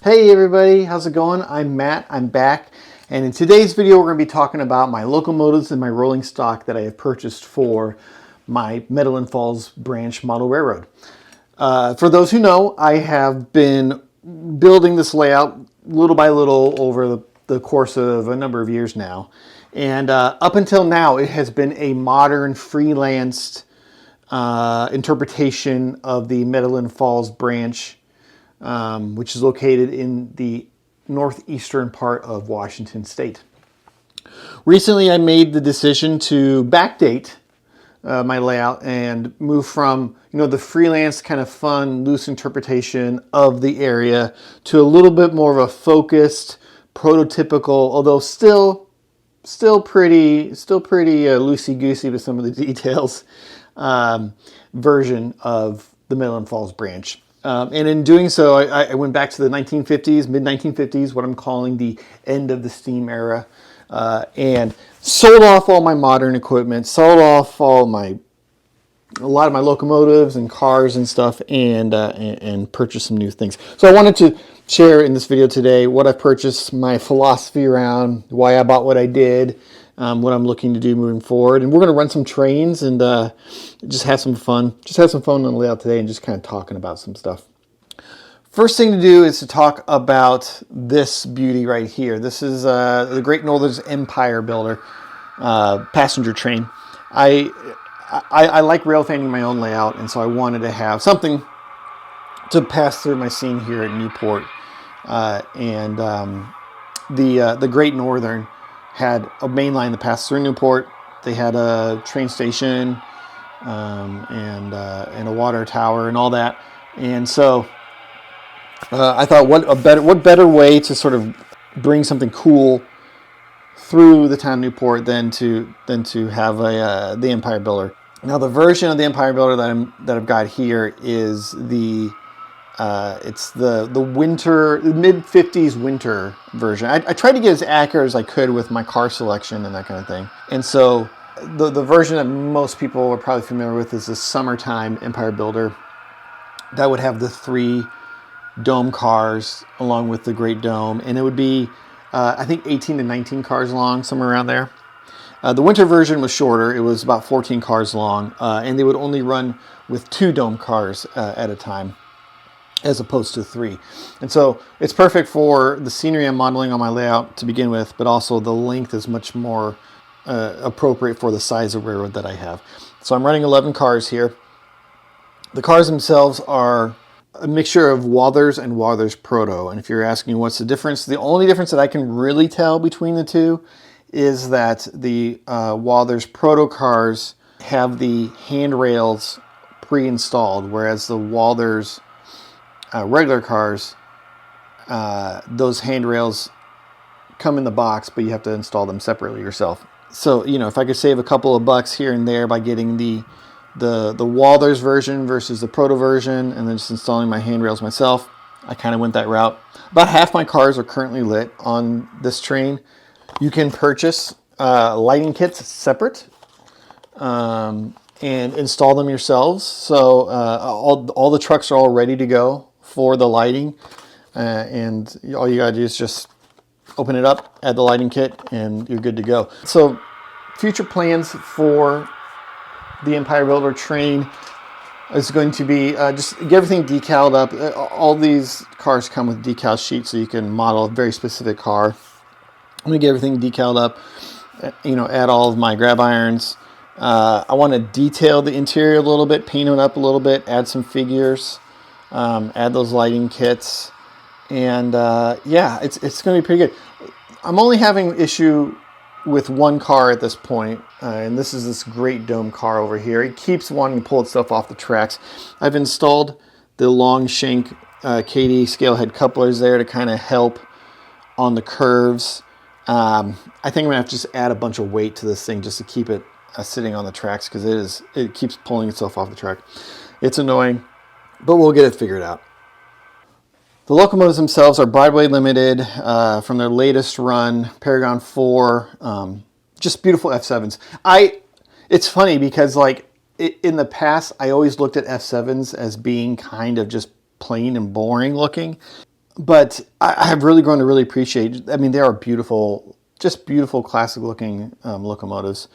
Hey everybody, how's it going? I'm Matt, I'm back, and in today's video we're going to be talking about my locomotives and my rolling stock that I have purchased for my Metaline Falls Branch Model Railroad. For those who know, I have been building this layout little by little over the course of a number of years now, and up until now it has been a modern freelanced interpretation of the Metaline Falls Branch, which is located in the northeastern part of Washington State. Recently, I made the decision to backdate my layout and move from the freelance kind of fun, loose interpretation of the area to a little bit more of a focused, prototypical, although still pretty loosey goosey with some of the details, version of the Metaline Falls Branch. And in doing so, I went back to the 1950s, mid-1950s, what I'm calling the end of the steam era, and sold off all my modern equipment, sold off a lot of my locomotives and cars and stuff, and purchased some new things. So I wanted to share in this video today what I purchased, my philosophy around why I bought what I did, what I'm looking to do moving forward. And we're going to run some trains and just have some fun. Just have some fun on the layout today and just kind of talking about some stuff. First thing to do is to talk about this beauty right here. This is the Great Northern's Empire Builder passenger train. I like rail fanning my own layout, and so I wanted to have something to pass through my scene here at Newport. The Great Northern had a main line that passed through Newport. They had a train station and a water tower and all that. And so I thought, what better way to sort of bring something cool through the town of Newport than to have the Empire Builder. Now the version of the Empire Builder that I've got here is it's the winter, mid-50s winter version. I tried to get as accurate as I could with my car selection and that kind of thing. And so the version that most people are probably familiar with is the summertime Empire Builder. That would have the 3 dome cars along with the Great Dome. And it would be, I think, 18 to 19 cars long, somewhere around there. The winter version was shorter. It was about 14 cars long. And they would only run with 2 dome cars at a time, as opposed to 3. And so it's perfect for the scenery I'm modeling on my layout to begin with, but also the length is much more appropriate for the size of railroad that I have. So I'm running 11 cars here. The cars themselves are a mixture of Walthers and Walthers Proto. And if you're asking what's the difference, the only difference that I can really tell between the two is that the Walthers Proto cars have the handrails pre-installed, whereas the Walthers regular cars, those handrails come in the box, but you have to install them separately yourself. So, if I could save a couple of bucks here and there by getting the Walthers version versus the Proto version and then just installing my handrails myself, I kind of went that route. About half my cars are currently lit on this train. You can purchase lighting kits separate and install them yourselves. So all the trucks are all ready to go for the lighting, and all you gotta do is just open it up, add the lighting kit, and you're good to go. So future plans for the Empire Builder train is going to be just get everything decaled up. All these cars come with decal sheets, so you can model a very specific car. I'm gonna get everything decaled up, add all of my grab irons. I want to detail the interior a little bit, paint it up a little bit, add some figures, add those lighting kits, and yeah, it's going to be pretty good. I'm only having issue with one car at this point, and this is this Great Dome car over here. It keeps wanting to pull itself off the tracks. I've installed the long shank KD scale head couplers there to kind of help on the curves. I think I'm going to have to just add a bunch of weight to this thing just to keep it sitting on the tracks, because it keeps pulling itself off the track. It's annoying, but we'll get it figured out. The locomotives themselves are Broadway limited from their latest run, Paragon 4, just beautiful F7s. It's funny because in the past, I always looked at F7s as being kind of just plain and boring looking. But I have really grown to really appreciate. I mean, they are beautiful, just beautiful, classic-looking locomotives.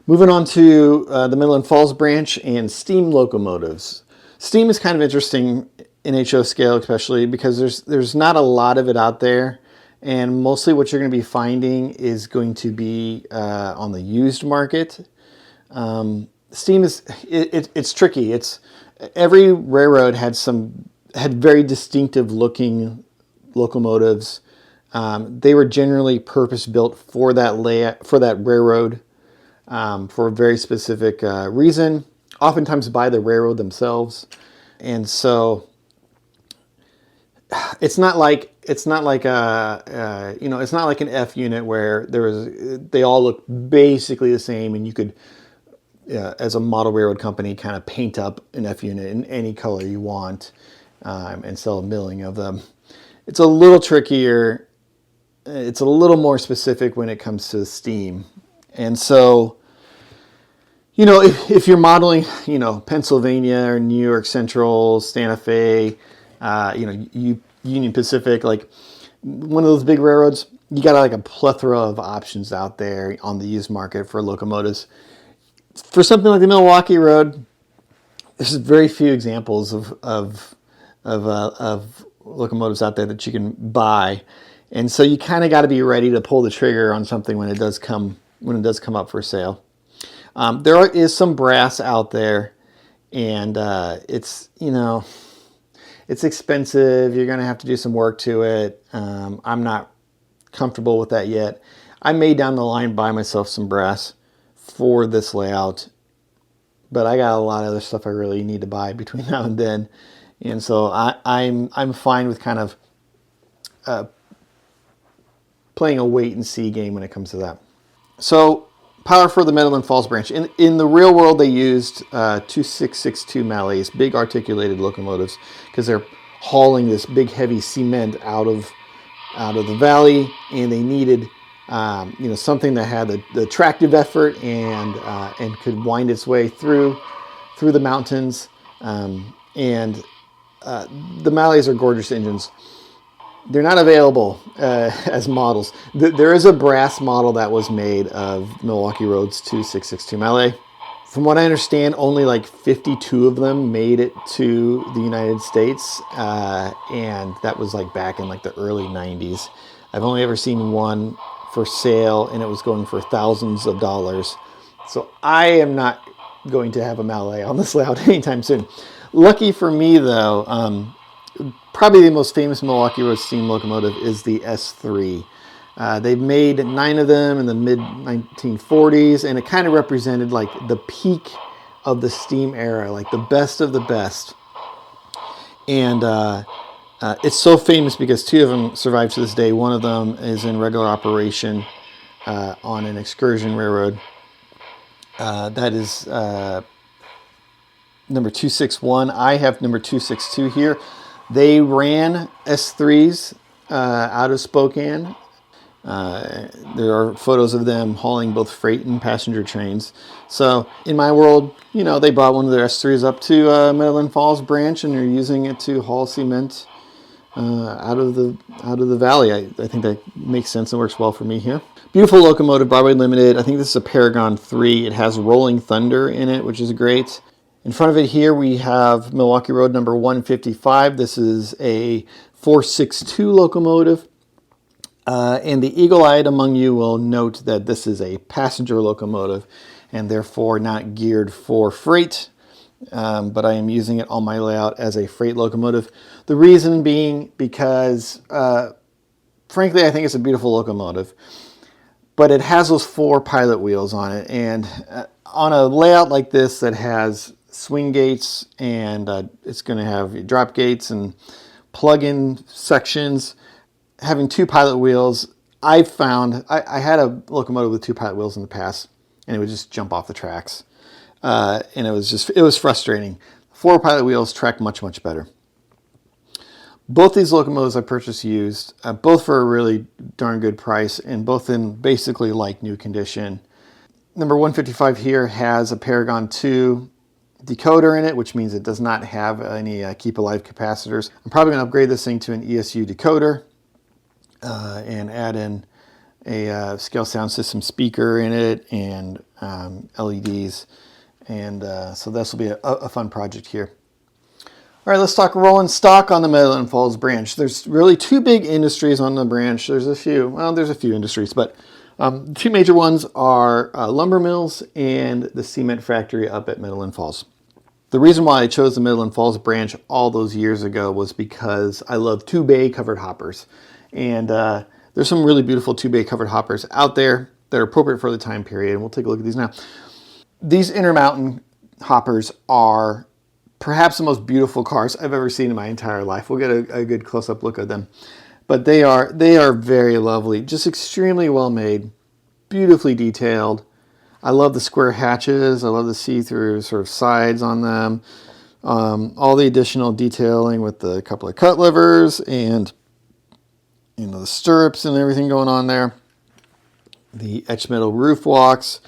Moving on to the Midland Falls branch and steam locomotives. Steam is kind of interesting in HO scale, especially because there's not a lot of it out there, and mostly what you're going to be finding is going to be on the used market. Steam is it's tricky. It's every railroad had very distinctive looking locomotives. They were generally purpose built for that for that railroad, for a very specific reason, oftentimes by the railroad themselves. And so it's not like it's not like an F unit where they all look basically the same, and you could, as a model railroad company, kind of paint up an F unit in any color you want, and sell a milling of them. It's a little trickier. It's a little more specific when it comes to steam. And so, if you're modeling, Pennsylvania or New York Central, Santa Fe, Union Pacific, like one of those big railroads, you got like a plethora of options out there on the used market for locomotives. For something like the Milwaukee Road, there's very few examples of locomotives out there that you can buy, and so you kind of got to be ready to pull the trigger on something when it does come up for sale. There is some brass out there, and it's expensive. You're going to have to do some work to it. I'm not comfortable with that yet. I may down the line buy myself some brass for this layout, but I got a lot of other stuff I really need to buy between now and then, and so I'm fine with kind of playing a wait and see game when it comes to that. So power for the Metaline Falls branch. In the real world, they used 2662 Mallees, big articulated locomotives, because they're hauling this big heavy cement out of the valley, and they needed something that had the tractive effort and could wind its way through the mountains. And the Mallees are gorgeous engines. They're not available as models. There is a brass model that was made of Milwaukee Road's 2662 Mallee. From what I understand, only like 52 of them made it to the United States, and that was like back in like the early 90s. I've only ever seen one for sale, and it was going for thousands of dollars. So I am not going to have a Mallee on this layout anytime soon. Lucky for me, though, probably the most famous Milwaukee Road steam locomotive is the S3. They made 9 of them in the mid-1940s, and it kind of represented like the peak of the steam era, like the best of the best. And it's so famous because 2 of them survive to this day. One of them is in regular operation on an excursion railroad. That is number 261. I have number 262 here. They ran S3s out of Spokane. There are photos of them hauling both freight and passenger trains. So in my world, they brought one of their S3s up to Midland Falls branch, and they're using it to haul cement out of the valley. I think that makes sense and works well for me here. Beautiful locomotive, Broadway Limited. I think this is a Paragon 3. It has Rolling Thunder in it, which is great. In front of it here, we have Milwaukee Road number 155. This is a 462 locomotive. And the eagle-eyed among you will note that this is a passenger locomotive and therefore not geared for freight. But I am using it on my layout as a freight locomotive. The reason being because, frankly, I think it's a beautiful locomotive. But it has those 4 pilot wheels on it. And on a layout like this that has swing gates, and it's going to have drop gates and plug-in sections, having 2 pilot wheels, I found I had a locomotive with 2 pilot wheels in the past, and it would just jump off the tracks, and it was frustrating. 4 pilot wheels track much better. Both these locomotives I purchased used, both for a really darn good price, and both in basically like new condition. Number 155 here has a Paragon 2 decoder in it, which means it does not have any keep alive capacitors. I'm probably going to upgrade this thing to an ESU decoder and add in a scale sound system speaker in it and LEDs. And so this will be a fun project here. All right, let's talk rolling stock on the Metaline Falls branch. There's really two big industries on the branch. There's a few industries, but two major ones are lumber mills and the cement factory up at Metaline Falls. The reason why I chose the Metaline Falls branch all those years ago was because I love 2-bay covered hoppers. And there's some really beautiful 2-bay covered hoppers out there that are appropriate for the time period. And we'll take a look at these now. These Intermountain hoppers are perhaps the most beautiful cars I've ever seen in my entire life. We'll get a good close-up look at them. But they are very lovely, just extremely well made, beautifully detailed. I love the square hatches. I love the see-through sort of sides on them. All the additional detailing with the couple of cut levers and the stirrups and everything going on there. The etched metal roof walks.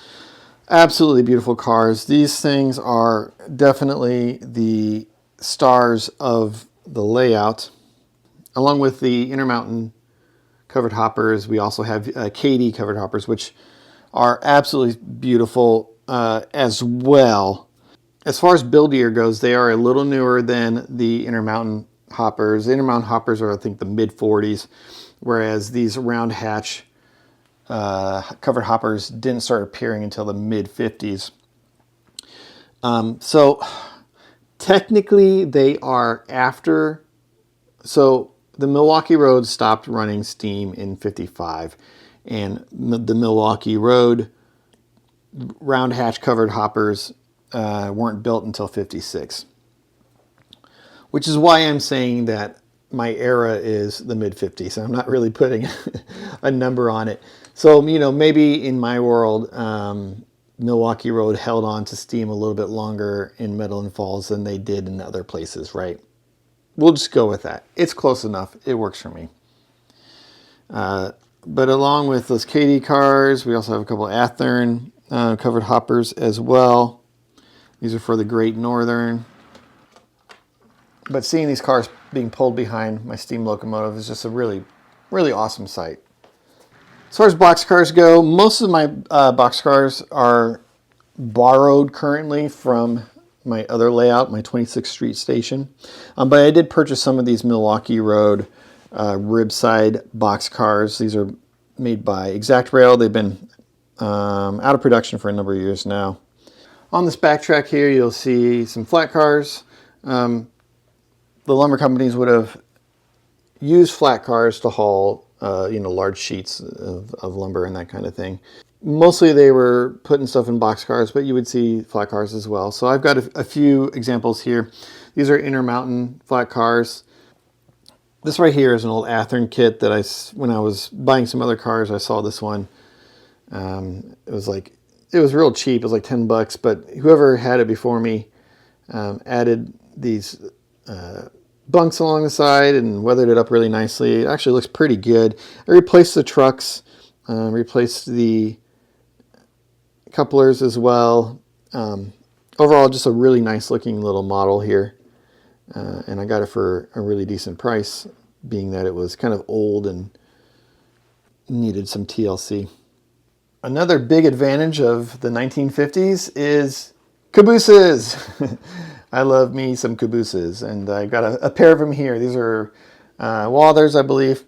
Absolutely beautiful cars. These things are definitely the stars of the layout. Along with the Intermountain covered hoppers, we also have KD covered hoppers, which are absolutely beautiful as well. As far as build year goes, they are a little newer than the Intermountain hoppers. The Intermountain hoppers are, I think, the mid-40s, whereas these round hatch covered hoppers didn't start appearing until the mid-50s. So technically they are after, so the Milwaukee Road stopped running steam in 55, and the Milwaukee Road round hatch covered hoppers weren't built until 56, which is why I'm saying that my era is the mid-50s. I'm not really putting a number on it. So, maybe in my world, Milwaukee Road held on to steam a little bit longer in Metaline Falls than they did in other places, right? We'll just go with that. It's close enough. It works for me. But along with those KD cars, we also have a couple of Athearn covered hoppers as well. These are for the Great Northern. But seeing these cars being pulled behind my steam locomotive is just a really, really awesome sight. As far as boxcars go, most of my boxcars are borrowed currently from my other layout, my 26th Street station. But I did purchase some of these Milwaukee Road ribside boxcars. These are made by Exact Rail. They've been out of production for a number of years now. On this backtrack here, you'll see some flat cars. The lumber companies would have used flat cars to haul, large sheets of lumber and that kind of thing. Mostly they were putting stuff in boxcars, but you would see flat cars as well. So I've got a few examples here. These are Intermountain flat cars. This right here is an old Athearn kit that when I was buying some other cars, I saw this one. It was real cheap. It was like $10, but whoever had it before me added these bunks along the side and weathered it up really nicely. It actually looks pretty good. I replaced the trucks, replaced the couplers as well. Overall, just a really nice looking little model here. And I got it for a really decent price, being that it was kind of old and needed some TLC. Another big advantage of the 1950s is cabooses. I love me some cabooses, and I've got a pair of them here. These are Walthers, I believe.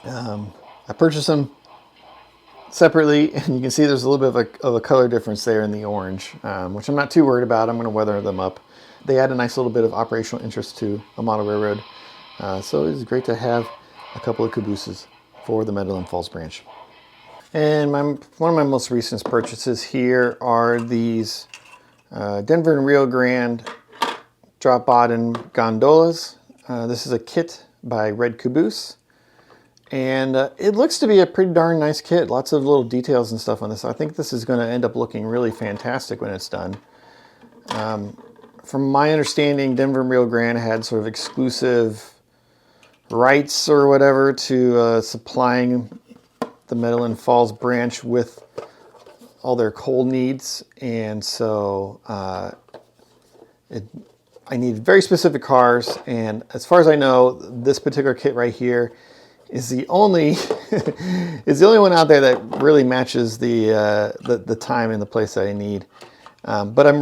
I purchased them separately, and you can see there's a little bit of a color difference there in the orange, which I'm not too worried about. I'm going to weather them up. They add a nice little bit of operational interest to a model railroad, so it's great to have a couple of cabooses for the Metaline Falls branch. And one of my most recent purchases here are these Denver and Rio Grande drop bottom gondolas. This is a kit by Red Caboose, and it looks to be a pretty darn nice kit. Lots of little details and stuff on this. I think this is going to end up looking really fantastic when it's done. From my understanding, Denver and Rio Grande had sort of exclusive rights or whatever to supplying the Metaline Falls branch with all their coal needs, and so I need very specific cars, and as far as I know, this particular kit right here is the only is the only one out there that really matches the time and the place that I need. But I'm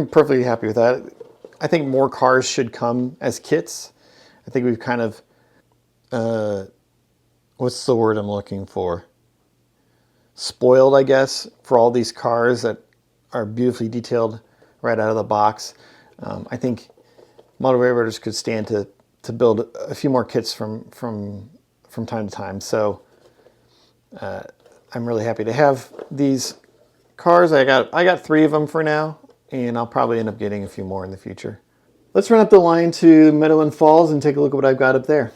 perfectly happy with that. I think more cars should come as kits. I think we've kind of what's the word I'm looking for? Spoiled, I guess, for all these cars that are beautifully detailed right out of the box. I think model railroaders could stand to build a few more kits from time to time. So I'm really happy to have these cars. I got 3 of them for now, and I'll probably end up getting a few more in the future. Let's run up the line to Metaline Falls and take a look at what I've got up there.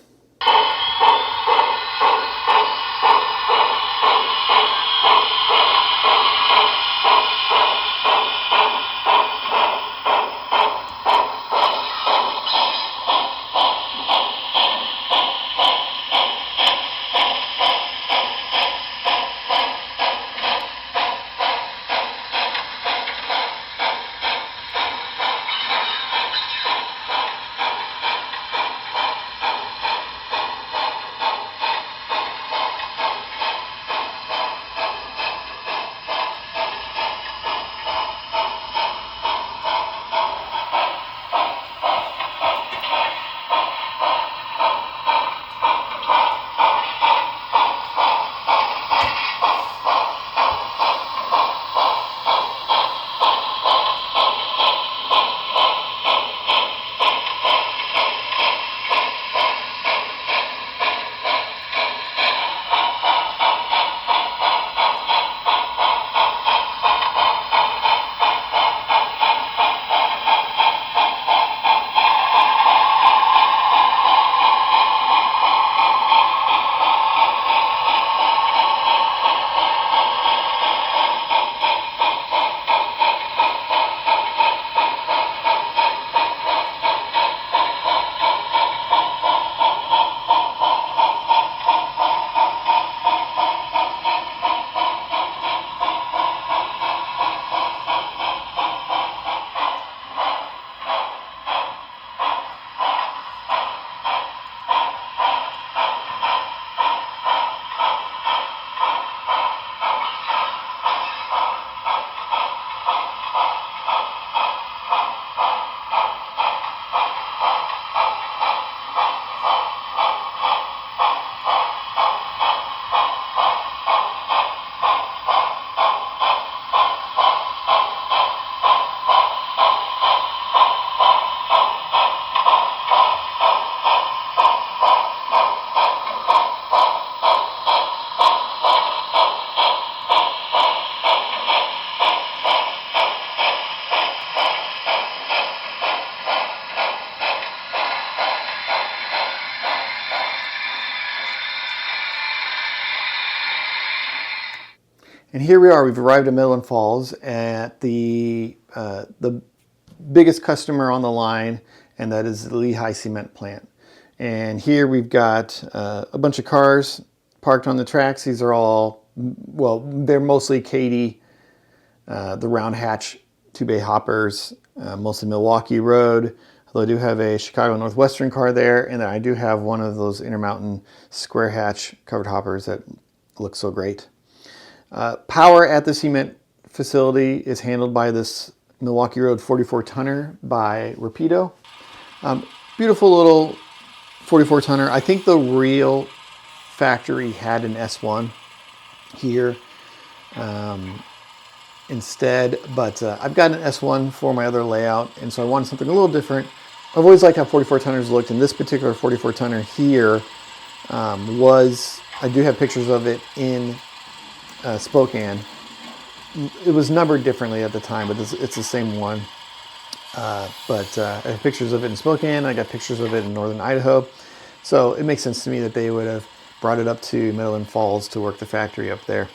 And here we are. We've arrived at Metaline Falls at the biggest customer on the line, and that is the Lehigh Cement Plant. And here we've got a bunch of cars parked on the tracks. These are all, well, they're mostly Katy, the round hatch 2-bay hoppers, mostly Milwaukee Road. Although I do have a Chicago Northwestern car there, and then I do have one of those Intermountain square hatch covered hoppers that looks so great. Power at the cement facility is handled by this Milwaukee Road 44 tonner by Rapido. Beautiful little 44 tonner. I think the real factory had an S1 here instead, but I've got an S1 for my other layout, and so I wanted something a little different. I've always liked how 44 tonners looked, and this particular 44 tonner here I do have pictures of it in Spokane. It was numbered differently at the time, but it's the same one. I have pictures of it in Spokane. I got pictures of it in northern Idaho. So it makes sense to me that they would have brought it up to Metaline Falls to work the factory up there.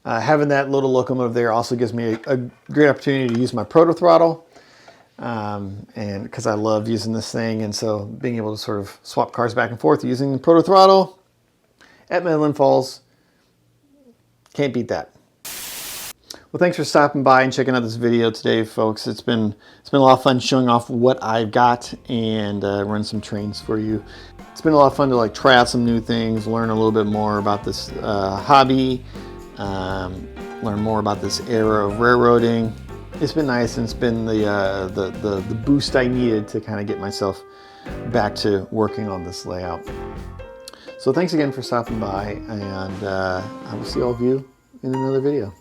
Having that little locomotive there also gives me a great opportunity to use my proto throttle. And because I love using this thing, and so being able to sort of swap cars back and forth using the proto throttle at Metaline Falls, can't beat that. Well, thanks for stopping by and checking out this video today, folks. It's been a lot of fun showing off what I've got and run some trains for you. It's been a lot of fun to like try out some new things, learn a little bit more about this hobby, learn more about this era of railroading. It's been nice, and it's been the boost I needed to kind of get myself back to working on this layout. So thanks again for stopping by, and I will see all of you in another video.